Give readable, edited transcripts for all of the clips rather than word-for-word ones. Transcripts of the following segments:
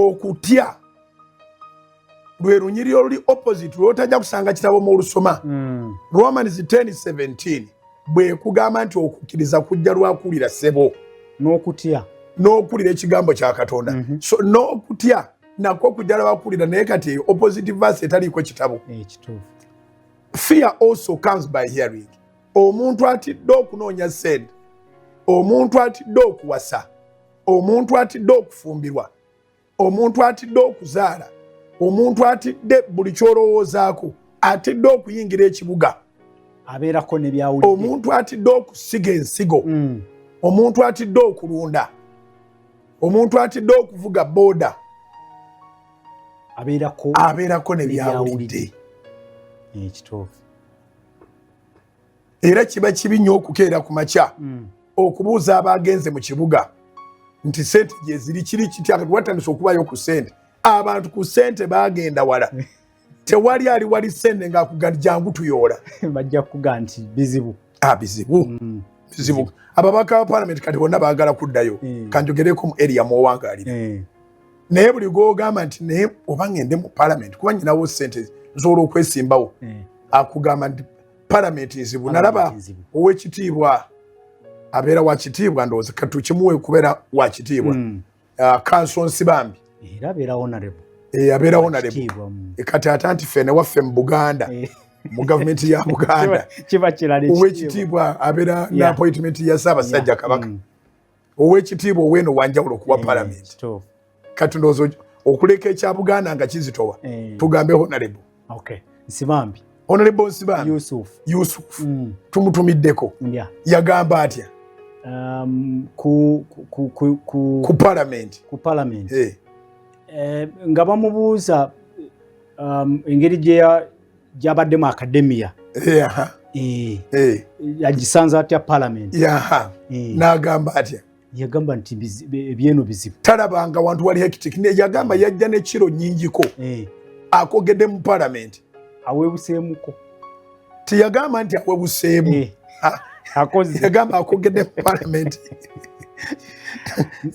okutya lwe lunyiriri oluli opposite lwotajja kusanga kitabo mu lusoma. Romans 10:17 bwe kugamba nti okukkiriza kujja lwakulira ssebo n'okulira ekigambo kya Katonda. So n'okutya nakwo kujja lwakulira, naye kati opposite verse etaliiko kitabo. Fear also comes by hearing. Omuntu atidde okunoonya ssente, omuntu atidde okuwasa, omuntu atidde okufumbirwa, omuntu atidde okuzaala, omuntu atidde buli kyolowoozaako, atidde okuyingira ekibuga, abeerako ne byawulidde, omuntu atidde okusiga ensigo, omuntu atidde okulunda, omuntu atidde okuvuga booda, abeerako ne byawulidde. Ekituufu. Era kiba kibi nnyo okukeera ku makya okubuuza abagenze mu kibuga nti sente gye ziri kiri kitya, kati watandise okubayo ku sente. Abantu ku sente bagenda wala. Tewali ali wali sente ng'akugamba jangu tuyoola. Bajja kuga nti bizibu. Bizibu. Ababaka ba parliament kati bonna baagala kuddayo. Kanjogereko mu area muwangalira. Naye buli gw'ogamba nti naye oba ngende mu parliament kuba nyinawo sente z'olwo okwesimbawo. Akugamba nti parliament nzibu. Nalaba ow'ekitiibwa abeera wa kitiibwa, ndowooza katukimuwe kubeera wa kitiibwa. Kanso Nsibambi. Era abeera honorable. Abeera honorable. Kati ate anti ffene waffe mu Buganda, mu gavumenti ya Buganda, kiba kirala ow'ekitiibwa abeera na appointment ya Ssaabasajja Kabaka. Ow'ekitiibwa ow'eno wanjawulo okuwa parliament. Kati ndowooza okuleka ekya Buganda nga kizitowa, tugambe honorable. Nsibambi. Honorable Nsibambi. Yusuf. Tumutumiddeko. Yagamba atya? Ku parliament. Nga bamubuuza engeri gy'abaddemu akademiya. Yagisanze atya parliament. N'agamba atya? Yagamba nti ebyeno bizibu. Talabanga wantu wali hectic. Yagamba yajja ne kiro nnyingiko. Akogedde mu parliament. Aweebuseemuko. Tiyagamba nti aweebuseemu. Yagamba akogedde mu parliament.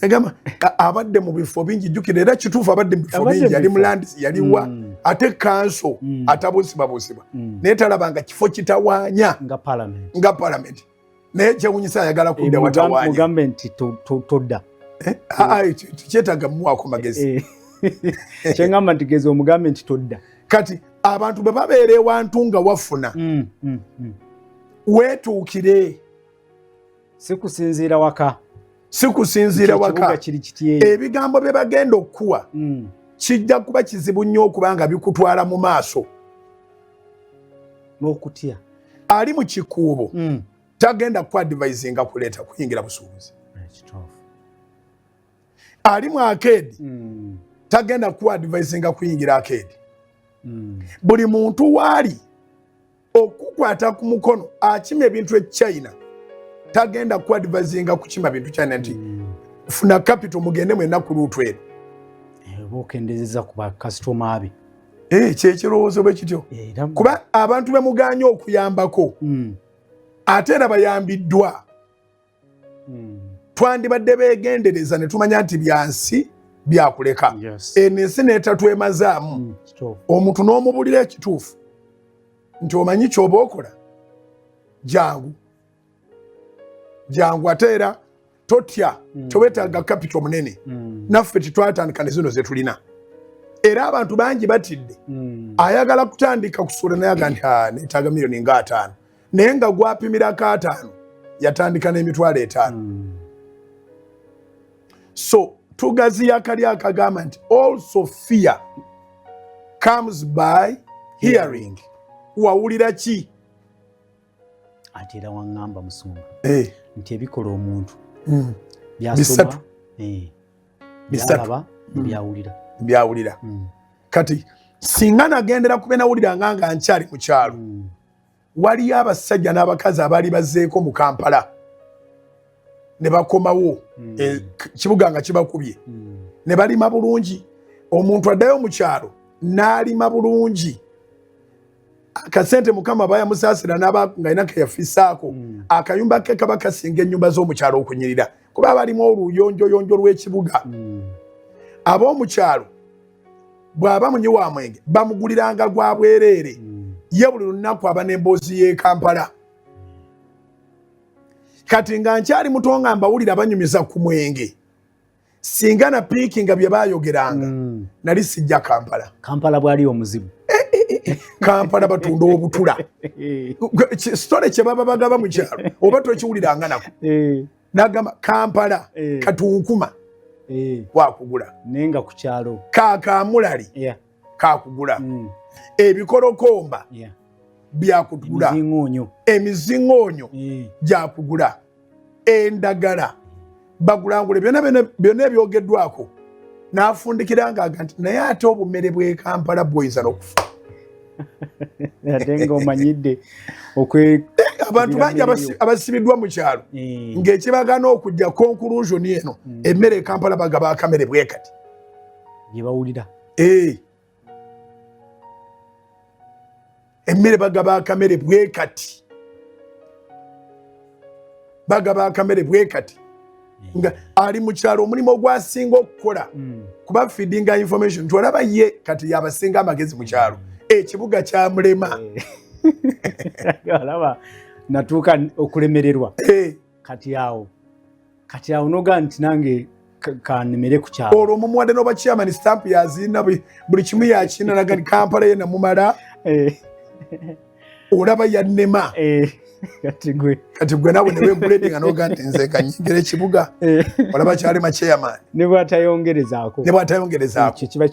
Yagamba abadde mu bifo bingi, jjukira era kituufu abadde mu bifo bingi, yali mu landisi, yaliwa ate kanso atabuusibwabuusibwa. Naye talabanga kifo kitawaanya nga parliament. Naye kyewunyisa ayagala kudda watawaanya. Mugambe nti todda. Kyetaaga mumuwaako magezi. Kyengamba nti gezi omugambe nti todda. Kati abantu bwe babeera ewantu nga wafuna, weetuukire. Sikusinziira waka. Ebigambo bye bagenda okuwa kijja kuba kizibu nnyo okubanga bikutwala mu maaso. N'okutya. Ali mu kikuubo tagenda kuadvisinga kuleeta kuyingira busuubuzi. Ali mu akeedi tagenda kuadvisinga kuyingira akeedi. Buli muntu waali okukwata ku mukono akima ebintu China tagenda kuadvisinga kukima bintu China nti funa capital mugende mwenna ku luutu eno. Bokendezeza ku bakasitoma abe. Kyekirowoozo bwe kityo. Kuba abantu be muganya okuyambako ate era bayambiddwa. Twandibadde beegendereza ne tumanya nti byansi byakuleka. Eno ensi neetatwemazaamu. Omuntu n'omubulira ekituufu nti omanyi ky'oba okola, jangu ate era totya, tobeetaaga capital munene. Naffe titwatandika ne zino ze tulina. Era abantu bangi batidde. Ayagala kutandika kusuula naye aga nti neetaaga miliyoni nga 5. Naye nga gwapimirako 5 yatandika n'emitwalo 5. So tugaziya kali akagamba nti also fear comes by hearing. Wawulira ki? Ate era waŋŋamba Musumba nti ebikola omuntu bisatu byalaba byawulira. Kati singa nagendera kube nawulira nga nkyali mu kyalo, waliyo abasajja n'abakazi abaali bazzeeko mu Kampala ne bakomawo kibuga nga kibakubye ne balima bulungi. Omuntu addayo mu kyalo n'alima bulungi, akasente Mukama bayamusaasira n'aba ng'alina ke yafisaako, akayumba ke kaba kasinga ennyumba z'omu kyalo okunyirira kuba balimu oluyonjoyonjo lw'ekibuga. ab'omu kyalo bw'aba munyi wa mwenge bamuguliranga gwa bwereere ye buli lunaku aba n'emboozi y'e Kampala. Kati nga nkyali muto nga mbawulira banyumiza ku mwenge singa na piiki nga bye baayogeranga nali sijja Kampala. Kampala bwali omuzibu. Kampala batunda obutula. Sitole kye baba bagaba mu kyalo oba tokiwuliranga nako. Nagamba Kampala katunkuma wakugula. Nenga ku kyalo. Kakamulali kakugula. Ebikolokomba byakugula. Emizingoonyo gyakugula. Endagala bagulangule byonna ebyogeddwako n'afundikiranga nti naye ate obumere bw'e Kampala bwoyinza n'okufa. Ate ng'omanyidde abantu bangi abasibiddwa mu kyalo ng'ekibagana okujja conclusion eno emmere e Kampala bagaba akamere bwe kati bye bawulira. Emmere bagaba akamere bwe kati. Bagaba akamere bwe kati. Nga ali mu kyalo omulimu gwasinga okukola kuba feedinga information twalaba ye kati yabasinga amagezi mu kyalo. Ekibuga kya mulema. Alaba natuuka okulemererwa. Kati awo noga nti nange kanemere ku kyalo. Olwo omumuwadde n'oba chairman stamp yazina buli kimu yakina naga Kampala ye namumala. Olaba yannema. Kati gwe nawe ne weeguledinga n'oga nti nze kanyingire ekibuga olaba kyalema chairman. Ne bw'atayongerezaako. Ekyo kiba